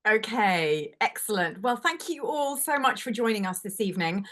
Okay, excellent. Well, thank you all so much for joining us this evening.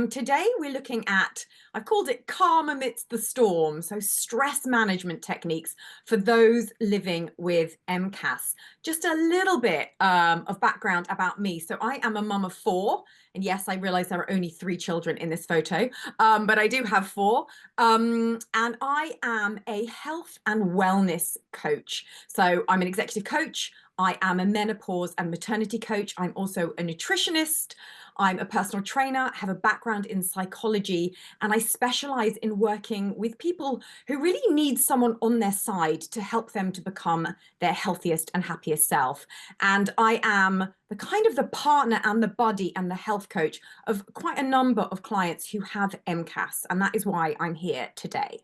Today we're looking at, I've called it Calm Amidst the Storm, so stress management techniques for those living with MCAS. Just a little bit of background about me. So I am a mum of four, and yes, I realize there are only 3 children in this photo, but I do have 4. And I am a health and wellness coach. So I'm an executive coach. I am a menopause and maternity coach. I'm also a nutritionist. I'm a personal trainer, have a background in psychology, and I specialize in working with people who really need someone on their side to help them to become their healthiest and happiest self. And I am the partner and the buddy and the health coach of quite a number of clients who have MCAS, and that is why I'm here today.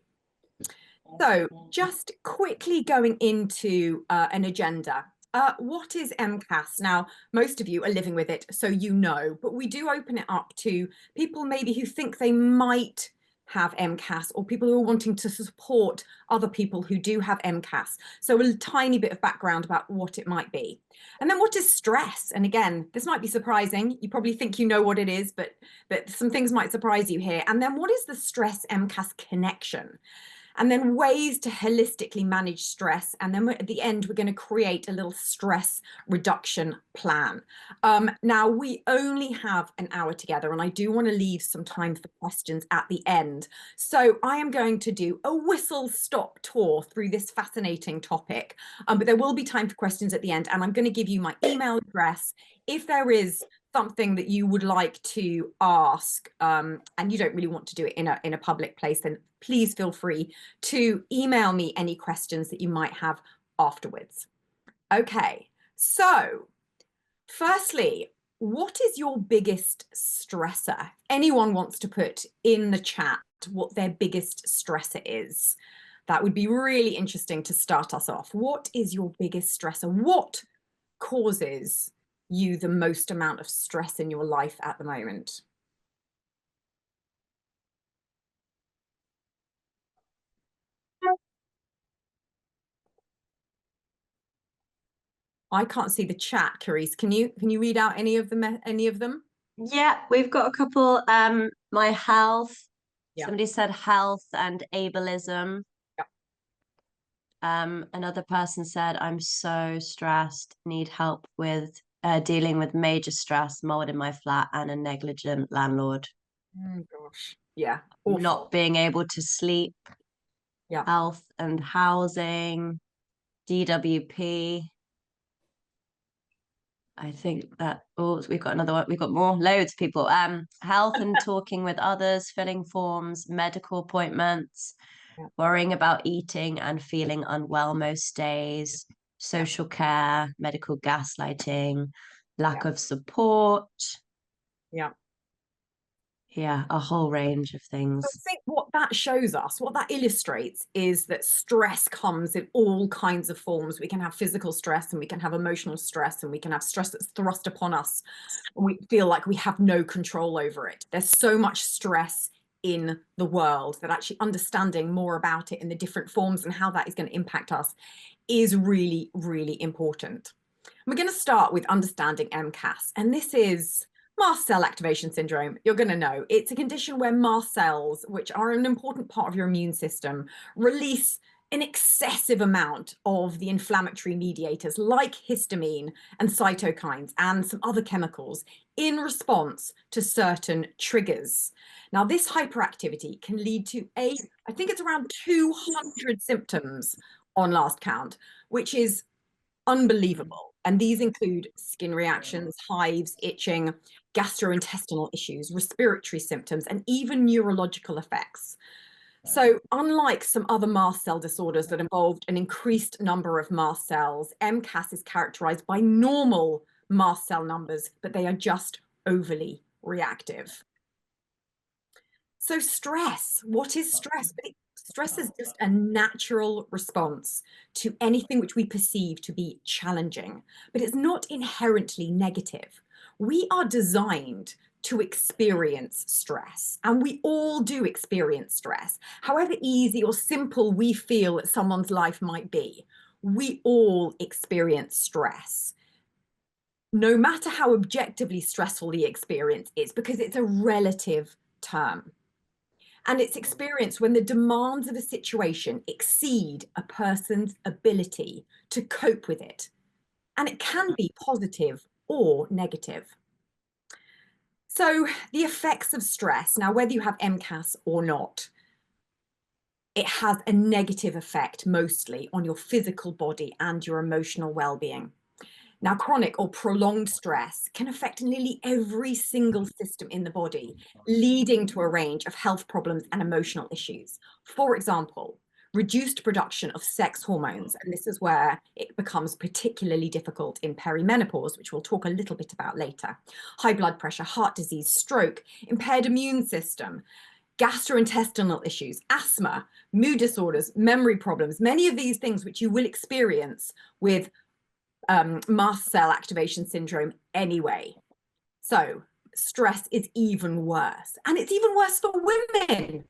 So just quickly going into an agenda. What is MCAS? Now, most of you are living with it, so you know, but we do open it up to people maybe who think they might have MCAS, or people who are wanting to support other people who do have MCAS. So a tiny bit of background about what it might be. And then what is stress? And again, this might be surprising. You probably think you know what it is, but some things might surprise you here. And then what is the stress MCAS connection? And then ways to holistically manage stress. And then at the end, we're going to create a little stress reduction plan. Now, we only have an hour together, and I do want to leave some time for questions at the end. So I am going to do a whistle-stop tour through this fascinating topic, but there will be time for questions at the end. And I'm going to give you my email address. If there is something that you would like to ask, and you don't really want to do it in a public place, then please feel free to email me any questions that you might have afterwards. Okay, so firstly, what is your biggest stressor? Anyone wants to put in the chat what their biggest stressor is? That would be really interesting to start us off. What is your biggest stressor? What causes you the most amount of stress in your life at the moment? I can't see the chat, Carice. Can you read out any of them? Yeah, we've got a couple. My health. Yeah. Somebody said health and ableism. Yeah. Another person said, I'm so stressed, need help with dealing with major stress, mold in my flat, and a negligent landlord. Oh gosh. Yeah. Awful. Not being able to sleep, Yeah. health and housing, DWP. I think that, oh, we've got another one. We've got more, loads of people. Health and talking with others, filling forms, medical appointments, Yeah. worrying about eating and feeling unwell most days, social care, medical gaslighting, lack of support. Yeah. Yeah, a whole range of things. I think what that shows us, what that illustrates, is that stress comes in all kinds of forms. We can have physical stress, and we can have emotional stress, and we can have stress that's thrust upon us, and we feel like we have no control over it. There's so much stress in the world that actually understanding more about it in the different forms and how that is going to impact us is really, really important. We're going to start with understanding MCAS, and this is Mast Cell Activation Syndrome. You're going to know it's a condition where mast cells, which are an important part of your immune system, release an excessive amount of the inflammatory mediators like histamine and cytokines and some other chemicals in response to certain triggers. Now, this hyperactivity can lead to I think it's around 200 symptoms on last count, which is unbelievable. And these include skin reactions, hives, itching, gastrointestinal issues, respiratory symptoms, and even neurological effects. So unlike some other mast cell disorders that involved an increased number of mast cells, MCAS is characterized by normal mast cell numbers, but they are just overly reactive. So stress, what is stress? Stress is just a natural response to anything which we perceive to be challenging, but it's not inherently negative. We are designed to experience stress, and we all do experience stress. However easy or simple we feel that someone's life might be, we all experience stress. no matter how objectively stressful the experience is, because it's a relative term. And it's experienced when the demands of a situation exceed a person's ability to cope with it. And it can be positive or negative. So the effects of stress, now whether you have MCAS or not, it has a negative effect mostly on your physical body and your emotional well-being. Now, chronic or prolonged stress can affect nearly every single system in the body, leading to a range of health problems and emotional issues. For example, reduced production of sex hormones, and this is where it becomes particularly difficult in perimenopause, which we'll talk a little bit about later. High blood pressure, heart disease, stroke, impaired immune system, gastrointestinal issues, asthma, mood disorders, memory problems, many of these things which you will experience with mast cell activation syndrome anyway. So stress is even worse, and it's even worse for women,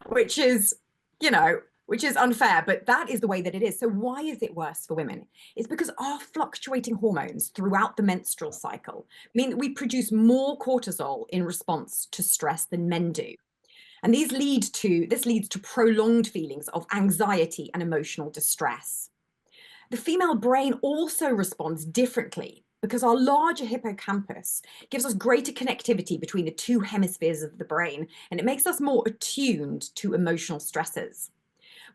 which is, which is unfair, but that is the way that it is. So why is it worse for women? It's because our fluctuating hormones throughout the menstrual cycle mean that we produce more cortisol in response to stress than men do. And this leads to prolonged feelings of anxiety and emotional distress. The female brain also responds differently because our larger hippocampus gives us greater connectivity between the two hemispheres of the brain, and it makes us more attuned to emotional stresses.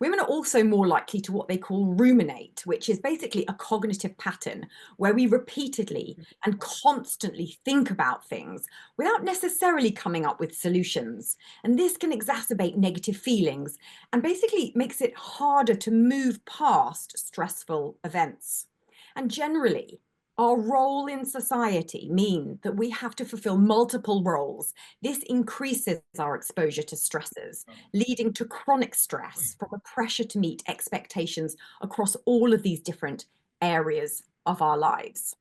Women are also more likely to what they call ruminate, which is basically a cognitive pattern where we repeatedly and constantly think about things without necessarily coming up with solutions. And this can exacerbate negative feelings and basically makes it harder to move past stressful events. And generally, our role in society means that we have to fulfill multiple roles. This increases our exposure to stresses, leading to chronic stress from a pressure to meet expectations across all of these different areas of our lives.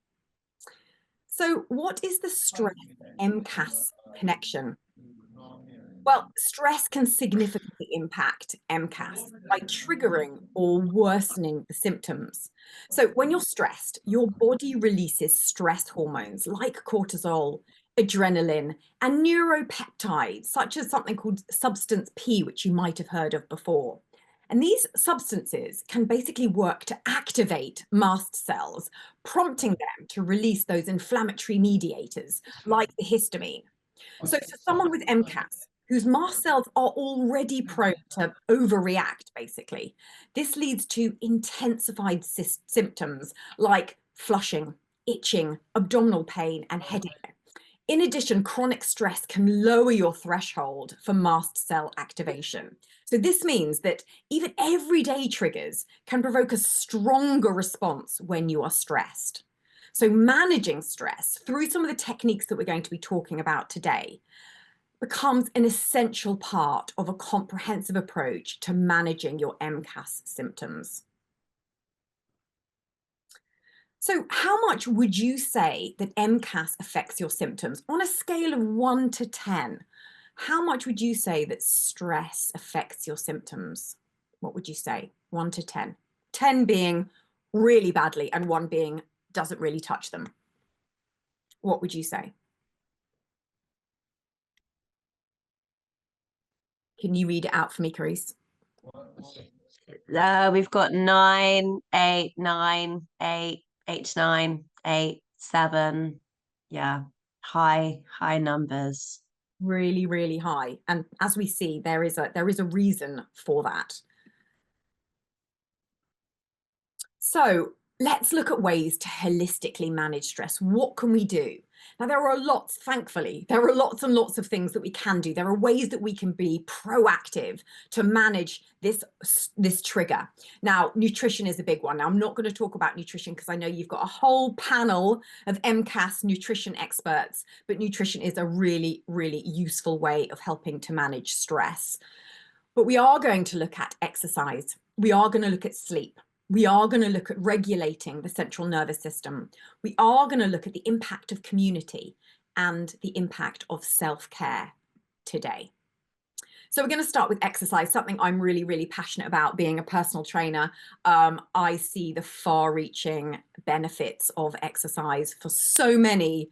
So what is the stress-MCAS connection? Well, stress can significantly impact MCAS by triggering or worsening the symptoms. So when you're stressed, your body releases stress hormones like cortisol, adrenaline, and neuropeptides, such as something called substance P, which you might have heard of before. And these substances can basically work to activate mast cells, prompting them to release those inflammatory mediators like the histamine. So for someone with MCAS, whose mast cells are already prone to overreact, basically, this leads to intensified symptoms like flushing, itching, abdominal pain, and headache. In addition, chronic stress can lower your threshold for mast cell activation. So this means that even everyday triggers can provoke a stronger response when you are stressed. So managing stress through some of the techniques that we're going to be talking about today becomes an essential part of a comprehensive approach to managing your MCAS symptoms. So how much would you say that MCAS affects your symptoms? On a scale of 1 to 10, how much would you say that stress affects your symptoms? What would you say? 1 to 10. 10 being really badly and 1 being doesn't really touch them. What would you say? Can you read it out for me, Carice? We've got 9, 8, 9, 8, 8, 9, 8, 7. Yeah, high numbers. Really, really high. And as we see, there is a reason for that. So let's look at ways to holistically manage stress. What can we do? Now, there are lots, thankfully, there are lots and lots of things that we can do. There are ways that we can be proactive to manage this trigger. Now, nutrition is a big one. Now, I'm not going to talk about nutrition because I know you've got a whole panel of MCAS nutrition experts, but nutrition is a really, really useful way of helping to manage stress. But we are going to look at exercise. We are going to look at sleep. We are going to look at regulating the central nervous system. We are going to look at the impact of community and the impact of self-care today. So we're going to start with exercise, something I'm really, really passionate about. Being a personal trainer, I see the far-reaching benefits of exercise for so many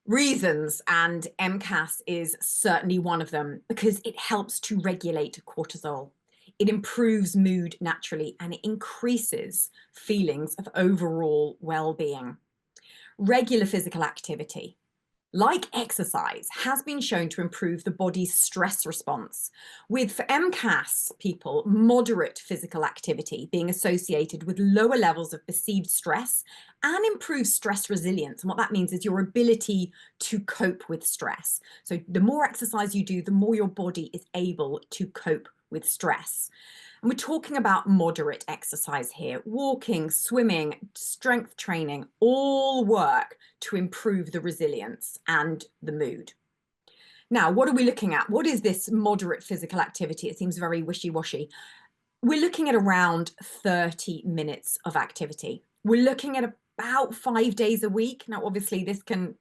reasons, and MCAS is certainly one of them, because it helps to regulate cortisol. It improves mood naturally, and it increases feelings of overall well-being. Regular physical activity, like exercise, has been shown to improve the body's stress response, with, for MCAS people, moderate physical activity being associated with lower levels of perceived stress and improved stress resilience. And what that means is your ability to cope with stress. So the more exercise you do, the more your body is able to cope with stress. And we're talking about moderate exercise here. Walking, swimming, strength training, all work to improve the resilience and the mood. Now, what are we looking at? What is this moderate physical activity? It seems very wishy-washy. We're looking at around 30 minutes of activity. We're looking at about 5 days a week. Now, obviously, this can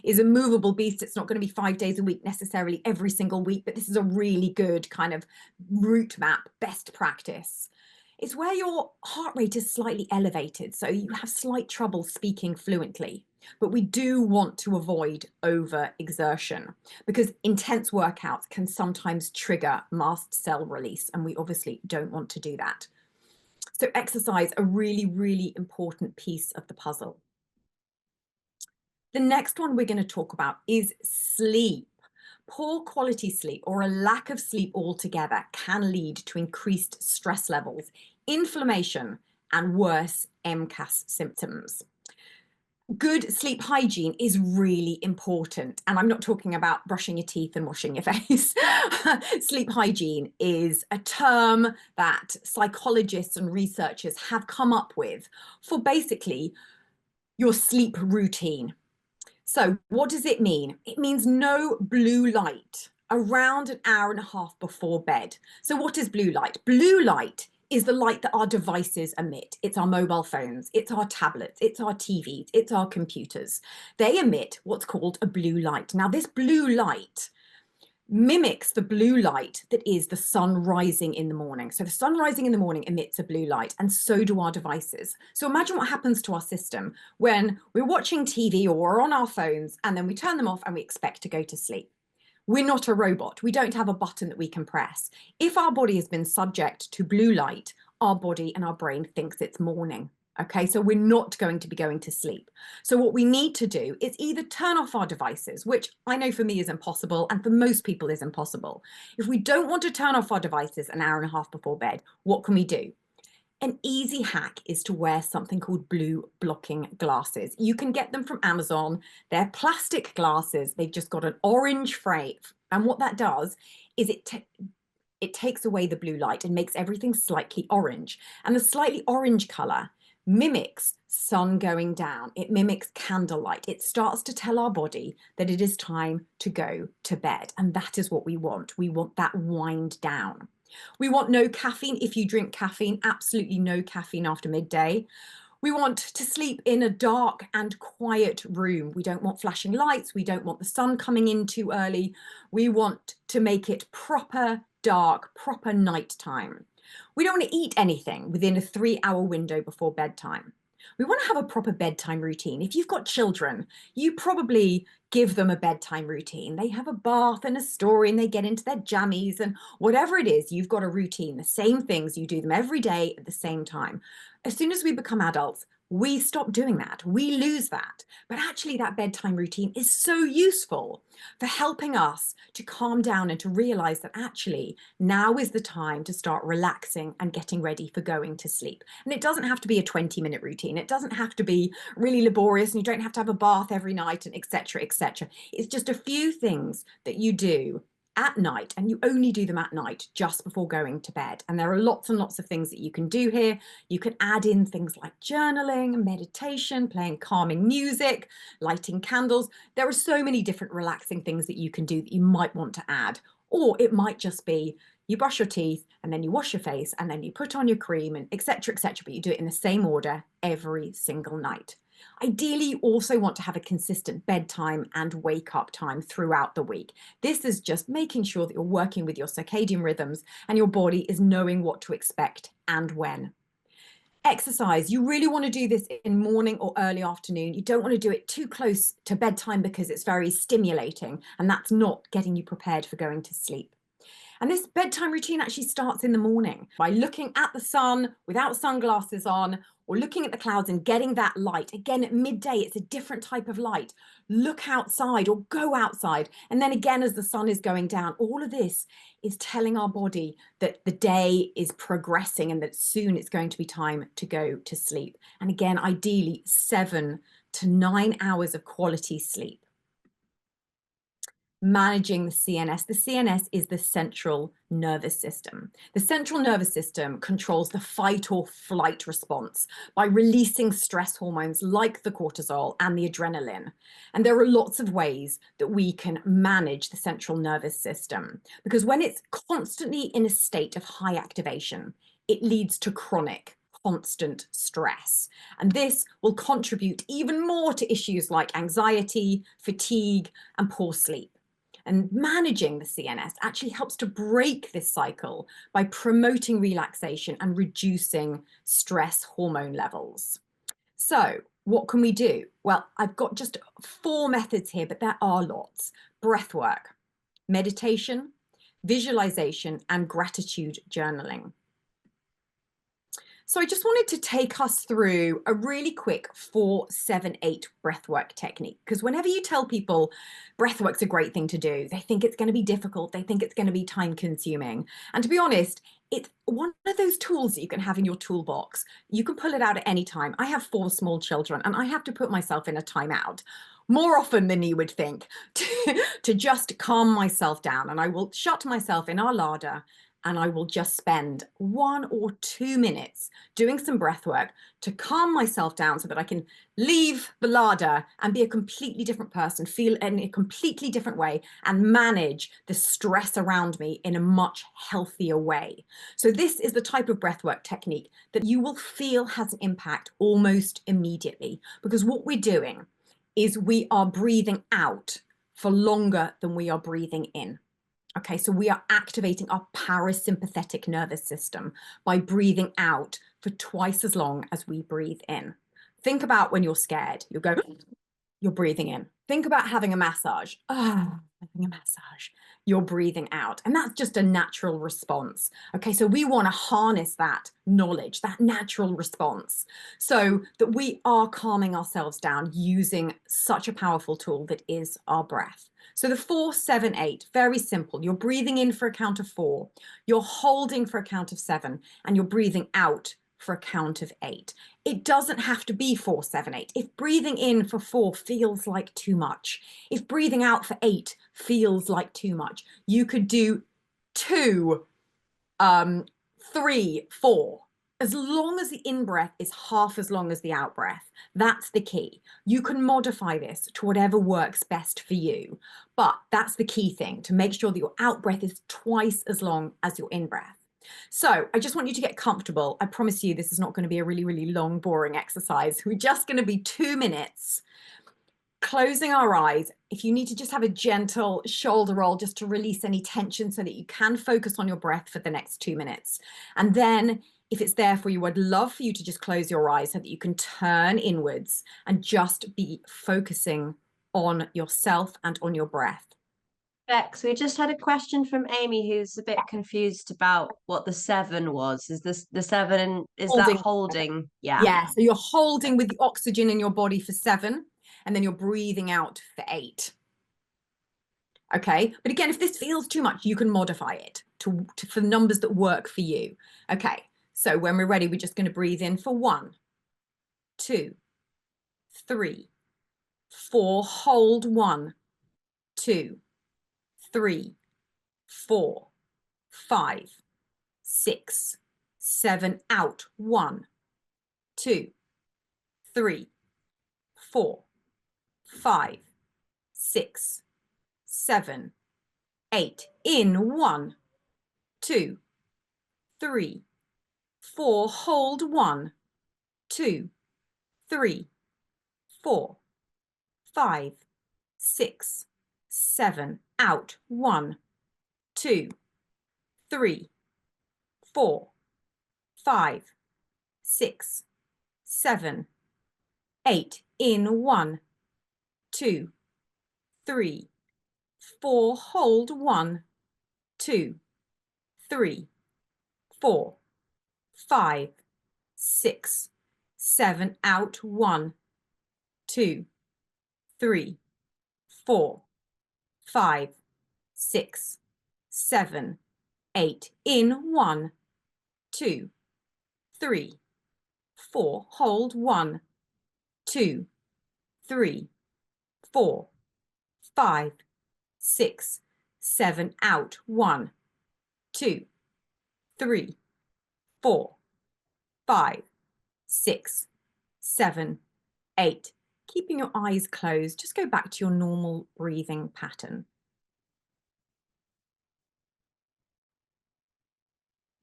is a movable beast. It's not going to be 5 days a week necessarily every single week, but this is a really good kind of route map, best practice. It's where your heart rate is slightly elevated, so you have slight trouble speaking fluently. But we do want to avoid overexertion, because intense workouts can sometimes trigger mast cell release, and we obviously don't want to do that. So exercise, a really, really important piece of the puzzle. The next one we're going to talk about is sleep. Poor quality sleep, or a lack of sleep altogether, can lead to increased stress levels, inflammation, and worse MCAS symptoms. Good sleep hygiene is really important. And I'm not talking about brushing your teeth and washing your face. Sleep hygiene is a term that psychologists and researchers have come up with for basically your sleep routine. So what does it mean? It means no blue light around an hour and a half before bed. So what is blue light? Blue light is the light that our devices emit. It's our mobile phones, it's our tablets, it's our TVs, it's our computers. They emit what's called a blue light. Now, this blue light mimics the blue light that is the sun rising in the morning. So the sun rising in the morning emits a blue light, and so do our devices. So imagine what happens to our system when we're watching TV or we're on our phones, and then we turn them off and we expect to go to sleep. We're not a robot. We don't have a button that we can press. If our body has been subject to blue light, our body and our brain thinks it's morning. Okay, so we're not going to be going to sleep. So what we need to do is either turn off our devices, which I know for me is impossible, and for most people is impossible. If we don't want to turn off our devices an hour and a half before bed, what can we do? An easy hack is to wear something called blue blocking glasses. You can get them from Amazon. They're plastic glasses. They've just got an orange frame. And what that does is it takes away the blue light and makes everything slightly orange. And the slightly orange color mimics sun going down. It mimics candlelight. It starts to tell our body that it is time to go to bed. And that is what we want. We want that wind down. We want no caffeine. If you drink caffeine, absolutely no caffeine after midday. We want to sleep in a dark and quiet room. We don't want flashing lights. We don't want the sun coming in too early. We want to make it proper dark, proper nighttime. We don't want to eat anything within a 3-hour window before bedtime. We want to have a proper bedtime routine. If you've got children, you probably give them a bedtime routine. They have a bath and a story and they get into their jammies and whatever it is, you've got a routine, the same things, you do them every day at the same time. As soon as we become adults, we stop doing that. We lose that. But actually, that bedtime routine is so useful for helping us to calm down and to realize that actually now is the time to start relaxing and getting ready for going to sleep. And it doesn't have to be a 20-minute routine. It doesn't have to be really laborious, and you don't have to have a bath every night and etc. etc. It's just a few things that you do at night, and you only do them at night just before going to bed. And there are lots and lots of things that you can do here. You can add in things like journaling, meditation, playing calming music, lighting candles. There are so many different relaxing things that you can do that you might want to add. Or it might just be you brush your teeth and then you wash your face and then you put on your cream and etc. etc. But you do it in the same order every single night. Ideally, you also want to have a consistent bedtime and wake up time throughout the week. This is just making sure that you're working with your circadian rhythms and your body is knowing what to expect and when. Exercise, you really want to do this in morning or early afternoon. You don't want to do it too close to bedtime because it's very stimulating and that's not getting you prepared for going to sleep. And this bedtime routine actually starts in the morning by looking at the sun without sunglasses on, or looking at the clouds and getting that light. Again, at midday, it's a different type of light. Look outside or go outside. And then again, as the sun is going down, all of this is telling our body that the day is progressing and that soon it's going to be time to go to sleep. And again, ideally 7 to 9 hours of quality sleep. Managing the CNS. The CNS is the central nervous system. The central nervous system controls the fight or flight response by releasing stress hormones like the cortisol and the adrenaline. And there are lots of ways that we can manage the central nervous system, because when it's constantly in a state of high activation, it leads to chronic, constant stress. And this will contribute even more to issues like anxiety, fatigue, and poor sleep. And managing the CNS actually helps to break this cycle by promoting relaxation and reducing stress hormone levels. So what can we do? Well, I've got just 4 methods here, but there are lots. Breath work, meditation, visualization, and gratitude journaling. So I just wanted to take us through a really quick 4-7-8 breathwork technique, because whenever you tell people breathwork's a great thing to do, they think it's going to be difficult, they think it's going to be time consuming. And to be honest, it's one of those tools that you can have in your toolbox. You can pull it out at any time. I have 4 small children and I have to put myself in a timeout more often than you would think to just calm myself down. And I will shut myself in our larder and I will just spend 1 or 2 minutes doing some breath work to calm myself down so that I can leave the larder and be a completely different person, feel in a completely different way, and manage the stress around me in a much healthier way. So this is the type of breath work technique that you will feel has an impact almost immediately, because what we're doing is we are breathing out for longer than we are breathing in. Okay, so we are activating our parasympathetic nervous system by breathing out for twice as long as we breathe in. Think about when you're scared, you're breathing in. Think about having a massage. Having a massage. You're breathing out. And that's just a natural response. Okay, so we want to harness that knowledge, that natural response, so that we are calming ourselves down using such a powerful tool that is our breath. So the 4-7-8, very simple. You're breathing in for a count of 4, you're holding for a count of 7, and you're breathing out for a count of 8. It doesn't have to be 4-7-8. If breathing in for 4 feels like too much, if breathing out for 8 feels like too much, you could do 2, 3, 4. As long as the in-breath is half as long as the out-breath. That's the key. You can modify this to whatever works best for you, but that's the key thing, to make sure that your out-breath is twice as long as your in-breath. So I just want you to get comfortable. I promise you this is not going to be a really, really long, boring exercise. We're just going to be 2 minutes closing our eyes. If you need to just have a gentle shoulder roll just to release any tension so that you can focus on your breath for the next 2 minutes. And then if it's there for you, I'd love for you to just close your eyes so that you can turn inwards and just be focusing on yourself and on your breath. Bex, we just had a question from Amy who's a bit confused about what the 7 was. Is this the 7, is that holding? Yeah, so you're holding with the oxygen in your body for 7, and then you're breathing out for 8. Okay, but again, if this feels too much, you can modify it for numbers that work for you. Okay, so when we're ready, we're just going to breathe in for 1, 2, 3, 4. Hold 1, 2, 3, 4, 5, 6, 7. Out 1, 2, 3, 4, 5, 6, 7, 8. In 1, 2, 3, 4. Hold 1, 2, 3, 4, 5, 6, 7, out, 1, 2, 3, 4, 5, 6, 7, 8, in, 1, 2, 3, 4, hold, 1, 2, 3, 4, 5, 6, 7, out, 1, 2, 3, 4, 5, 6, 7, 8, in, 1, 2, 3, 4, hold, 1, 2, 3, 4, 5, 6, 7, out, 1, 2, 3, 4, 5, 6, 7, 8. Keeping your eyes closed, just go back to your normal breathing pattern.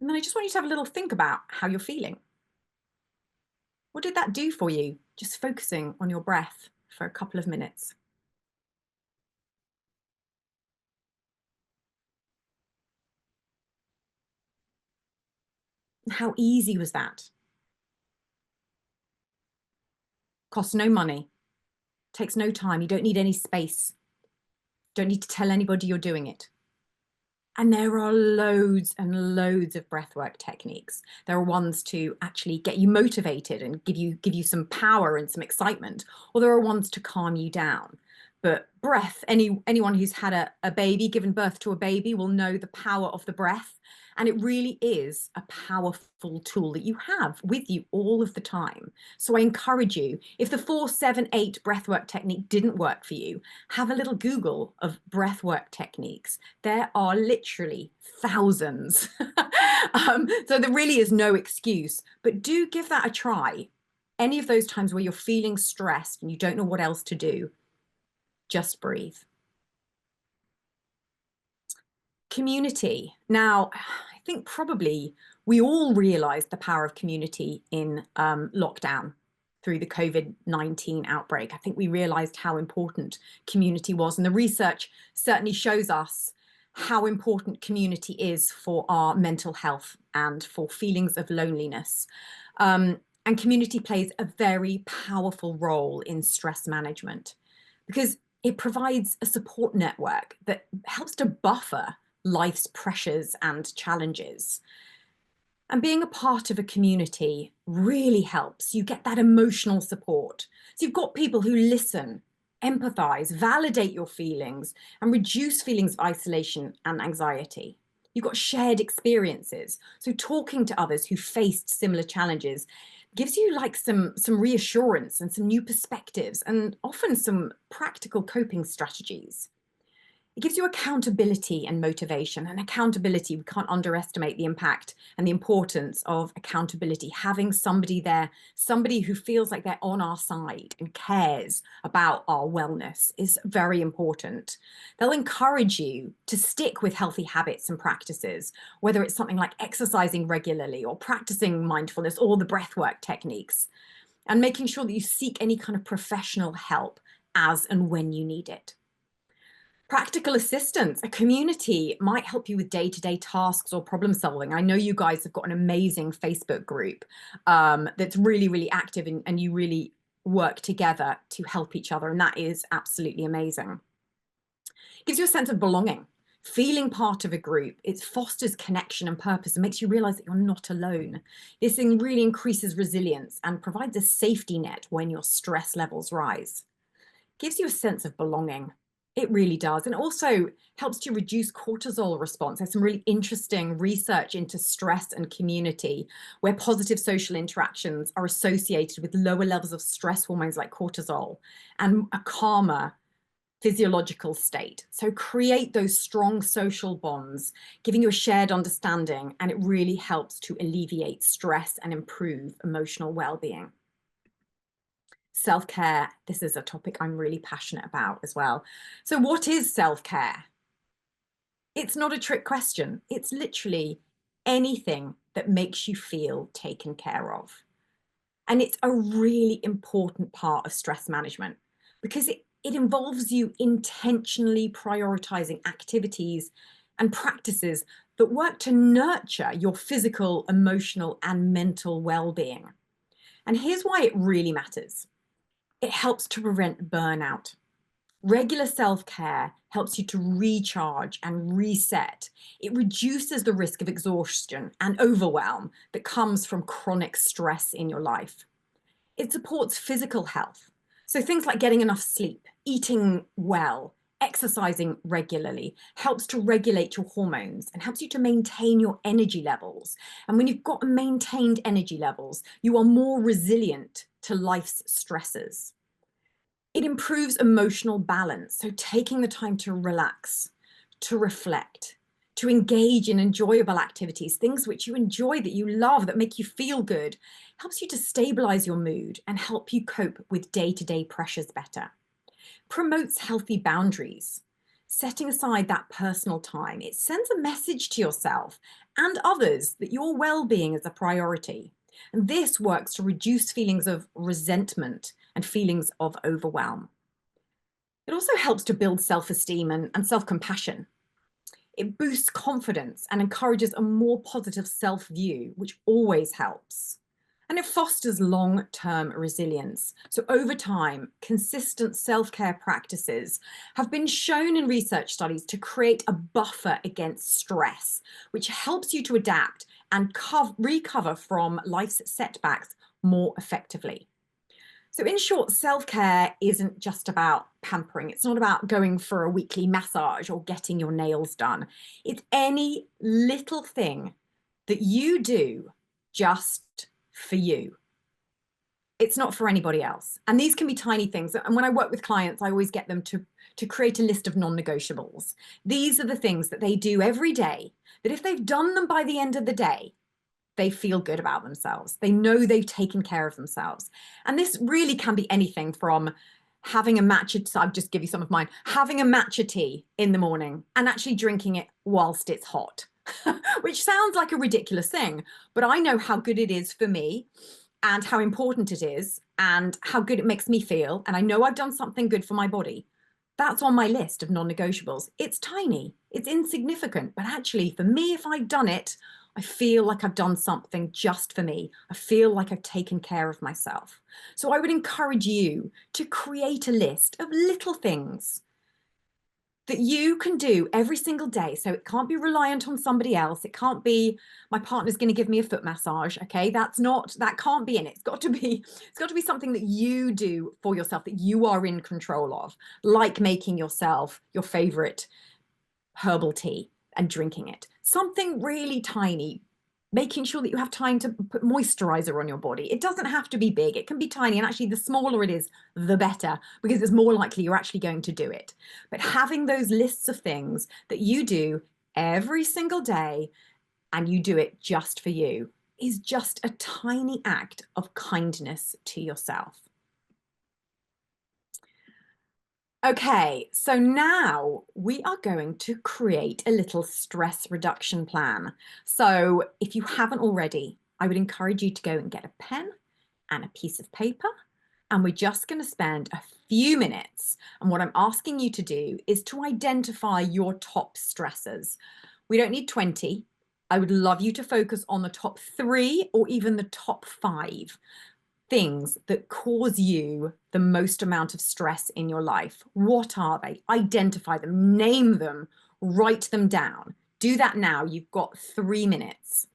And then I just want you to have a little think about how you're feeling. What did that do for you? Just focusing on your breath for a couple of minutes. How easy was that? Costs no money, takes no time. You don't need any space. Don't need to tell anybody you're doing it. And there are loads and loads of breathwork techniques. There are ones to actually get you motivated and give you some power and some excitement, or there are ones to calm you down. But breath, anyone who's had a baby, given birth to a baby, will know the power of the breath. And it really is a powerful tool that you have with you all of the time. So I encourage you, if the 4, 7, 8 breathwork technique didn't work for you, have a little Google of breathwork techniques. There are literally thousands. So there really is no excuse, but do give that a try. Any of those times where you're feeling stressed and you don't know what else to do, just breathe. Community. Now, I think probably we all realized the power of community in lockdown through the COVID-19 outbreak. I think we realized how important community was, and the research certainly shows us how important community is for our mental health and for feelings of loneliness. And community plays a very powerful role in stress management because it provides a support network that helps to buffer life's pressures and challenges. And being a part of a community really helps. You get that emotional support. So you've got people who listen, empathize, validate your feelings, and reduce feelings of isolation and anxiety. You've got shared experiences. So talking to others who faced similar challenges gives you like some reassurance and some new perspectives and often some practical coping strategies. It gives you accountability and motivation. And accountability, we can't underestimate the impact and the importance of accountability. Having somebody there, somebody who feels like they're on our side and cares about our wellness is very important. They'll encourage you to stick with healthy habits and practices, whether it's something like exercising regularly or practicing mindfulness or the breathwork techniques, and making sure that you seek any kind of professional help as and when you need it. Practical assistance, a community might help you with day-to-day tasks or problem solving. I know you guys have got an amazing Facebook group that's really, really active and you really work together to help each other. And that is absolutely amazing. It gives you a sense of belonging. Feeling part of a group, it fosters connection and purpose and makes you realize that you're not alone. This thing really increases resilience and provides a safety net when your stress levels rise. It gives you a sense of belonging. It really does. And also helps to reduce cortisol response. There's some really interesting research into stress and community where positive social interactions are associated with lower levels of stress hormones like cortisol and a calmer physiological state. So create those strong social bonds, giving you a shared understanding, and it really helps to alleviate stress and improve emotional well-being. Self-care, this is a topic I'm really passionate about as well. So what is self-care? It's not a trick question. It's literally anything that makes you feel taken care of. And it's a really important part of stress management because it involves you intentionally prioritizing activities and practices that work to nurture your physical, emotional, and mental well-being. And here's why it really matters. It helps to prevent burnout. Regular self-care helps you to recharge and reset. It reduces the risk of exhaustion and overwhelm that comes from chronic stress in your life. It supports physical health. So things like getting enough sleep, eating well, exercising regularly helps to regulate your hormones and helps you to maintain your energy levels. And when you've got maintained energy levels, you are more resilient to life's stresses. It improves emotional balance. So taking the time to relax, to reflect, to engage in enjoyable activities, things which you enjoy, that you love, that make you feel good, helps you to stabilize your mood and help you cope with day-to-day pressures better. Promotes healthy boundaries. Setting aside that personal time, it sends a message to yourself and others that your well-being is a priority. And this works to reduce feelings of resentment and feelings of overwhelm. It also helps to build self-esteem and self-compassion. It boosts confidence and encourages a more positive self-view, which always helps. And it fosters long-term resilience. So over time, consistent self-care practices have been shown in research studies to create a buffer against stress, which helps you to adapt and recover from life's setbacks more effectively. So in short, self-care isn't just about pampering. It's not about going for a weekly massage or getting your nails done. It's any little thing that you do just for you. It's not for anybody else. And these can be tiny things. And when I work with clients, I always get them to create a list of non-negotiables. These are the things that they do every day, that if they've done them by the end of the day, they feel good about themselves. They know they've taken care of themselves. And this really can be anything from having a matcha, I'll just give you some of mine, having a matcha tea in the morning and actually drinking it whilst it's hot, which sounds like a ridiculous thing, but I know how good it is for me and how important it is and how good it makes me feel. And I know I've done something good for my body. That's on my list of non-negotiables. It's tiny, it's insignificant, but actually for me, if I've done it, I feel like I've done something just for me. I feel like I've taken care of myself. So I would encourage you to create a list of little things that you can do every single day. So it can't be reliant on somebody else. It can't be my partner's going to give me a foot massage. Okay, that can't be in it. It's got to be something that you do for yourself, that you are in control of, like making yourself your favorite herbal tea and drinking it. Something really tiny, making sure that you have time to put moisturizer on your body. It doesn't have to be big, it can be tiny. And actually, the smaller it is, the better, because it's more likely you're actually going to do it. But having those lists of things that you do every single day and you do it just for you is just a tiny act of kindness to yourself. Okay, so now we are going to create a little stress reduction plan. So if you haven't already, I would encourage you to go and get a pen and a piece of paper, and we're just going to spend a few minutes. And what I'm asking you to do is to identify your top stressors. We don't need 20. I would love you to focus on the top 3 or even the top 5 things that cause you the most amount of stress in your life. What are they? Identify them, name them, write them down. Do that now. You've got 3 minutes.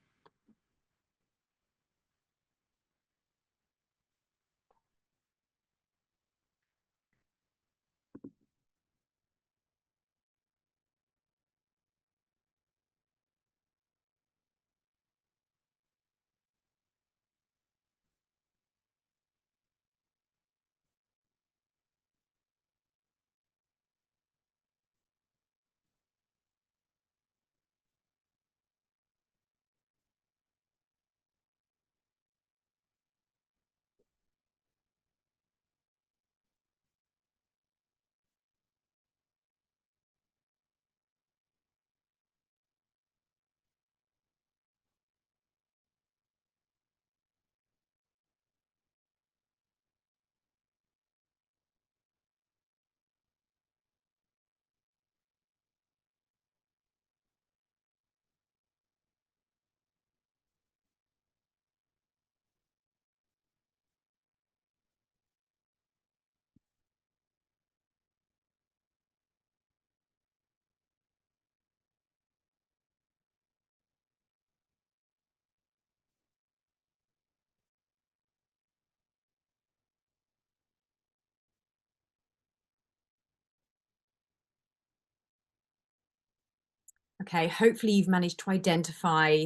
Okay, hopefully you've managed to identify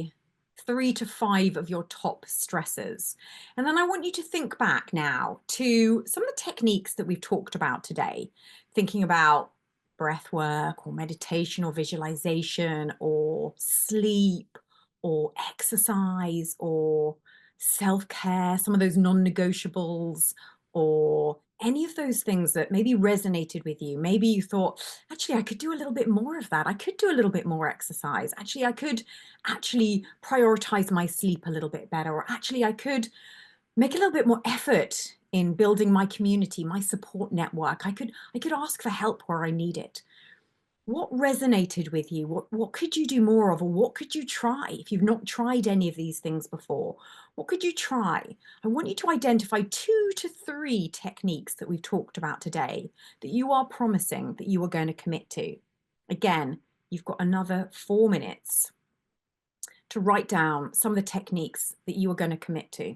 3 to 5 of your top stressors. And then I want you to think back now to some of the techniques that we've talked about today, thinking about breath work or meditation or visualization or sleep or exercise or self-care, some of those non-negotiables, or any of those things that maybe resonated with you. Maybe you thought, actually, I could do a little bit more of that. I could do a little bit more exercise. Actually, I could actually prioritize my sleep a little bit better. Or actually, I could make a little bit more effort in building my community, my support network. I could ask for help where I need it. What resonated with you? What could you do more of, or what could you try if you've not tried any of these things before? What could you try? I want you to identify 2 to 3 techniques that we've talked about today that you are promising that you are going to commit to. Again, you've got another 4 minutes to write down some of the techniques that you are going to commit to.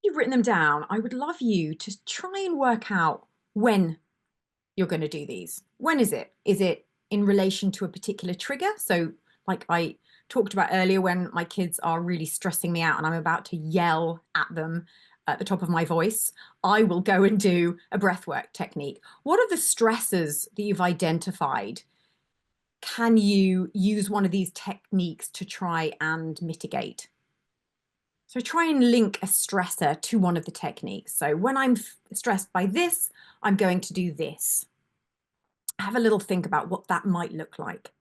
You've written them down. I would love you to try and work out when you're going to do these. When is it? Is it in relation to a particular trigger? So, like I talked about earlier, when my kids are really stressing me out and I'm about to yell at them at the top of my voice, I will go and do a breathwork technique. What are the stressors that you've identified? Can you use one of these techniques to try and mitigate? So try and link a stressor to one of the techniques. So when I'm stressed by this, I'm going to do this. Have a little think about what that might look like.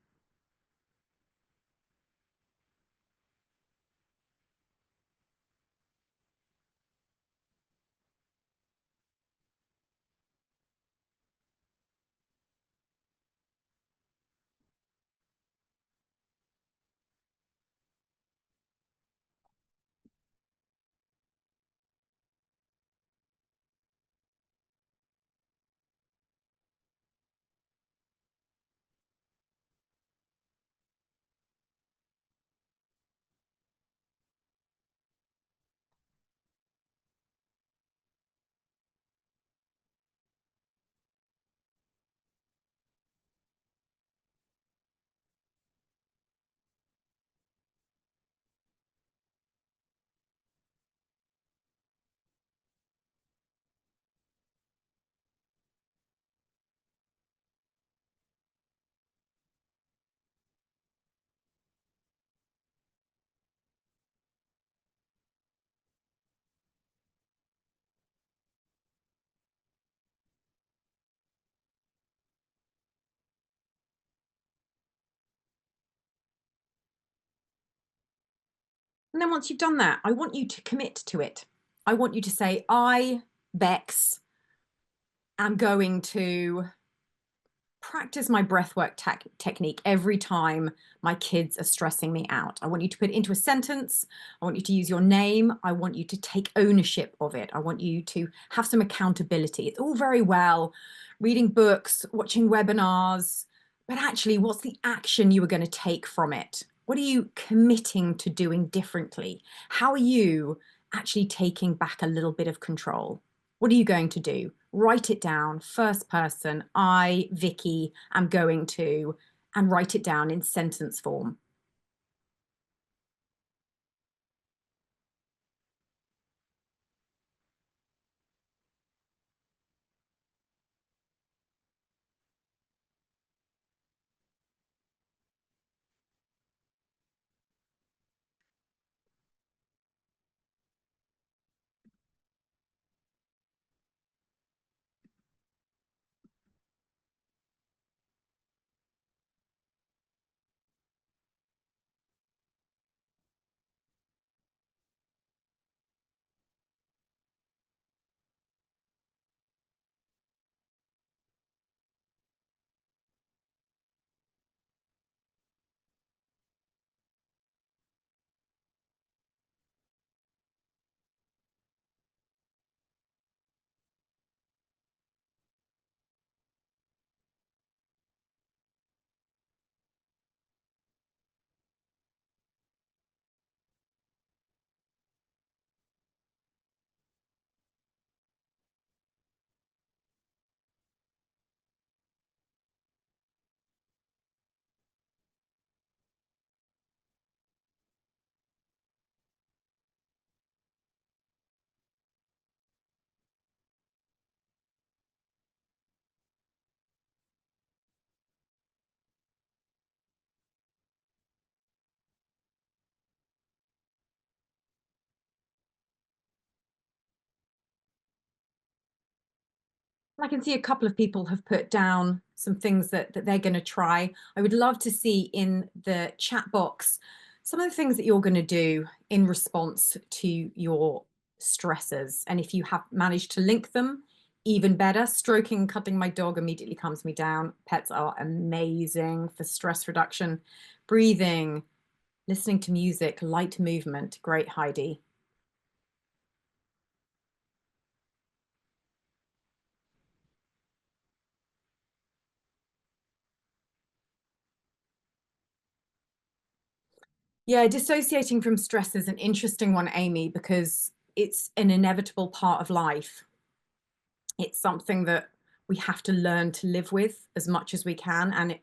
And then once you've done that, I want you to commit to it. I want you to say, I, Bex, am going to practice my breathwork technique every time my kids are stressing me out. I want you to put it into a sentence. I want you to use your name. I want you to take ownership of it. I want you to have some accountability. It's all very well reading books, watching webinars, but actually, what's the action you are going to take from it? What are you committing to doing differently? How are you actually taking back a little bit of control? What are you going to do? Write it down, first person, I, Vicky, am going to, and write it down in sentence form. I can see a couple of people have put down some things that they're going to try. I would love to see in the chat box some of the things that you're going to do in response to your stressors. And if you have managed to link them, even better. Stroking and cuddling my dog immediately calms me down. Pets are amazing for stress reduction. Breathing, listening to music, light movement. Great, Heidi. Yeah, dissociating from stress is an interesting one, Amy, because it's an inevitable part of life. It's something that we have to learn to live with as much as we can. And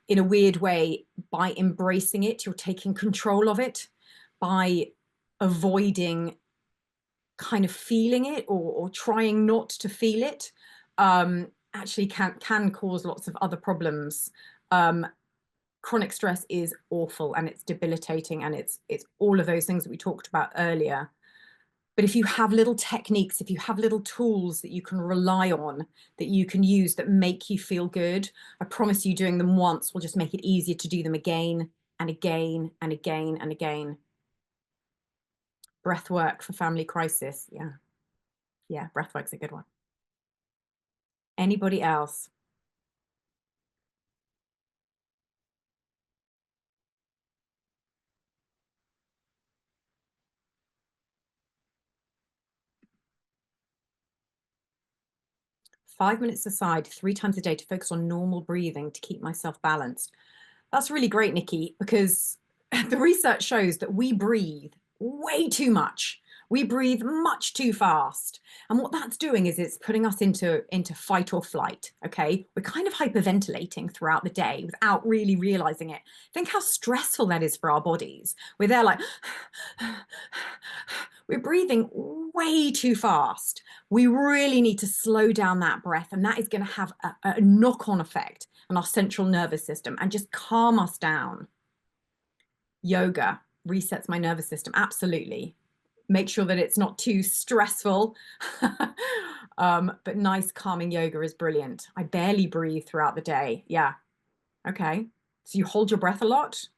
in a weird way, by embracing it, you're taking control of it. By avoiding kind of feeling it or trying not to feel it, actually can cause lots of other problems. Chronic stress is awful and it's debilitating and it's all of those things that we talked about earlier. But if you have little techniques, if you have little tools that you can rely on, that you can use that make you feel good, I promise you doing them once will just make it easier to do them again and again and again and again. Breath work for family crisis. Yeah. Yeah, breath work's a good one. Anybody else? Five minutes aside, 3 times a day to focus on normal breathing to keep myself balanced. That's really great, Nikki, because the research shows that we breathe way too much. We breathe much too fast. And what that's doing is it's putting us into fight or flight. Okay. We're kind of hyperventilating throughout the day without really realizing it. Think how stressful that is for our bodies. We're there like, we're breathing way too fast. We really need to slow down that breath. And that is going to have a knock-on effect on our central nervous system and just calm us down. Yoga resets my nervous system. Absolutely. Make sure that it's not too stressful. But nice calming yoga is brilliant. I barely breathe throughout the day. Yeah. Okay. So you hold your breath a lot?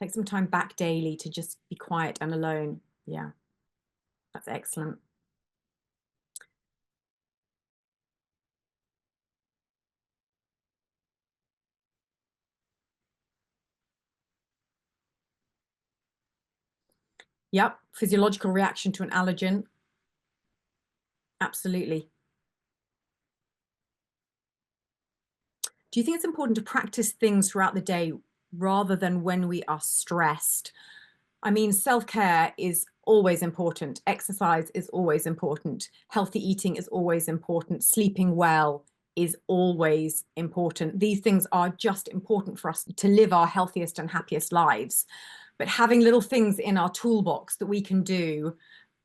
Take some time back daily to just be quiet and alone. Yeah, that's excellent. Yep, physiological reaction to an allergen. Absolutely. Do you think it's important to practice things throughout the day rather than when we are stressed? I mean, self-care is always important. Exercise is always important. Healthy eating is always important. Sleeping well is always important. These things are just important for us to live our healthiest and happiest lives. But having little things in our toolbox that we can do,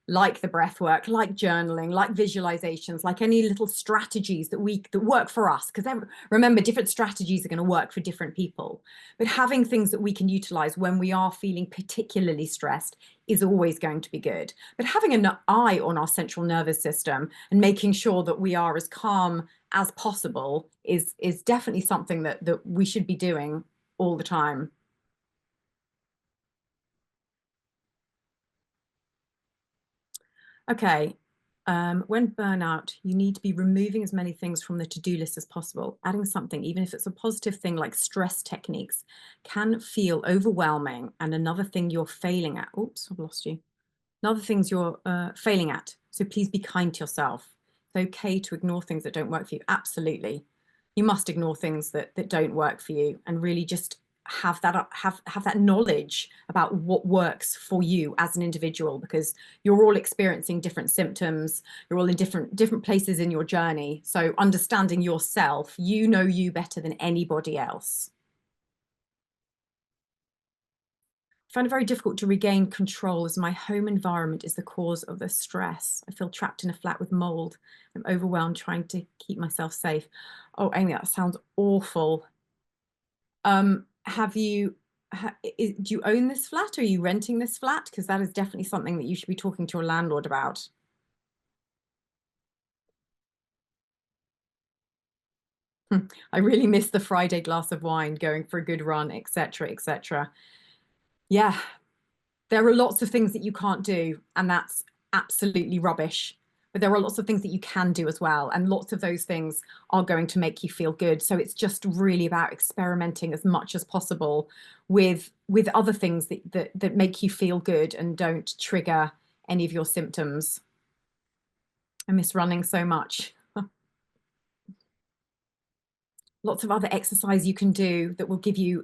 like the breath work, like journaling, like visualizations, like any little strategies that work for us, because remember, different strategies are going to work for different people, but having things that we can utilize when we are feeling particularly stressed is always going to be good. But having an eye on our central nervous system and making sure that we are as calm as possible is definitely something that we should be doing all the time. Okay. When burnout, you need to be removing as many things from the to-do list as possible. Adding something, even if it's a positive thing like stress techniques, can feel overwhelming. And another thing you're failing at. Oops, I've lost you. Another things you're failing at. So please be kind to yourself. It's okay to ignore things that don't work for you. Absolutely. You must ignore things that don't work for you and really just have that knowledge about what works for you as an individual, because you're all experiencing different symptoms, you're all in different places in your journey. So understanding yourself, you know you better than anybody else. I find it very difficult to regain control as my home environment is the cause of the stress. I feel trapped in a flat with mold. I'm overwhelmed trying to keep myself safe. Oh, Amy, that sounds awful. Do you own this flat, or are you renting this flat? Because that is definitely something that you should be talking to your landlord about. I really miss the Friday glass of wine, going for a good run, etc., etc. Yeah, there are lots of things that you can't do, and that's absolutely rubbish. But there are lots of things that you can do as well, and lots of those things are going to make you feel good. So it's just really about experimenting as much as possible with other things that make you feel good and don't trigger any of your symptoms. I miss running so much. Lots of other exercise you can do that will give you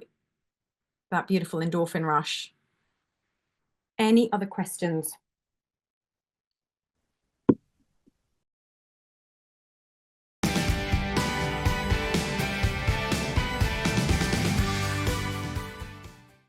that beautiful endorphin rush. Any other questions?